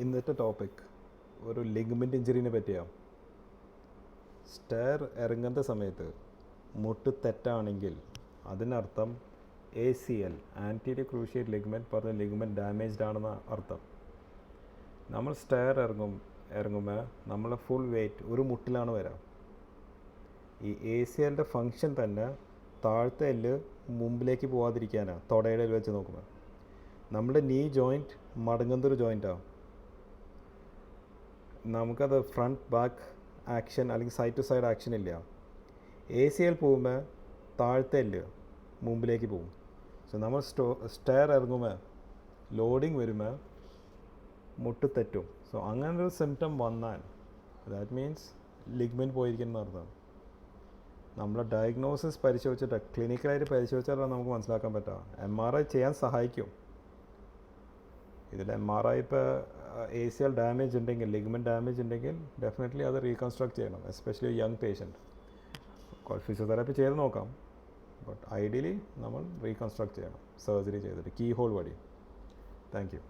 ഇന്നത്തെ ടോപ്പിക് ഒരു ലിഗ്മെൻറ്റ് ഇഞ്ചുറീനെ പറ്റിയാണ്. സ്റ്റെയർ ഇറങ്ങുന്ന സമയത്ത് മുട്ട് തെറ്റാണെങ്കിൽ അതിനർത്ഥം ACL ആൻറ്റീരിയർ ക്രൂഷിയേറ്റ് ലിഗ്മെൻറ്റ് പറഞ്ഞ ലിഗ്മെൻറ്റ് ഡാമേജ്ഡ് ആണെന്ന് അർത്ഥം. നമ്മൾ സ്റ്റെയർ ഇറങ്ങുമ്പോൾ നമ്മളെ ഫുൾ വെയ്റ്റ് ഒരു മുട്ടിലാണ് വരാം. ഈ ACLൻ്റെ ഫങ്ഷൻ തന്നെ താഴത്തെ എല്ല് മുമ്പിലേക്ക് പോകാതിരിക്കാനാണ്. തൊടയുടെ വെച്ച് നോക്കുമ്പോൾ നമ്മുടെ നീ ജോയിൻറ്റ് മടങ്ങുന്നൊരു ജോയിൻറ്റാണ്. നമുക്കത് ഫ്രണ്ട് ബാക്ക് ആക്ഷൻ അല്ലെങ്കിൽ സൈഡ് ടു സൈഡ് ആക്ഷൻ ഇല്ല. ACL പോകുമ്പോൾ താഴത്തെ എല്ല് മുമ്പിലേക്ക് പോകും. സോ നമ്മൾ സ്റ്റെയർ ഇറങ്ങുമ്പോൾ ലോഡിങ് വരുമ്പോൾ മുട്ട് തെറ്റും. സോ അങ്ങനൊരു സിംറ്റം വന്നാൽ ദാറ്റ് മീൻസ് ലിഗ്മെൻറ്റ് പോയിരിക്കുന്ന അർത്ഥം. നമ്മളെ ഡയഗ്നോസിസ് പരിശോധിച്ചിട്ട് ക്ലിനിക്കലായിട്ട് പരിശോധിച്ചാലാണ് നമുക്ക് മനസ്സിലാക്കാൻ പറ്റുക. MRI ചെയ്യാൻ സഹായിക്കും. ഇതിൽ MRI ഇപ്പോൾ ACL ഡാമേജ് ഉണ്ടെങ്കിൽ, ലിഗ്മെൻറ്റ് ഡാമേജ് ഉണ്ടെങ്കിൽ ഡെഫിനറ്റ്ലി അത് റീകൺസ്ട്രക്ട് ചെയ്യണം, എസ്പെഷ്യലി യങ് പേഷ്യൻറ്റ്. ഫിസിയോതെറാപ്പി ചെയ്ത് നോക്കാം, ബട്ട് ഐഡിയലി നമ്മൾ റീകൺസ്ട്രക്ട് ചെയ്യണം സർജറി ചെയ്തിട്ട്, കീ ഹോൾ വഴി. Thank you.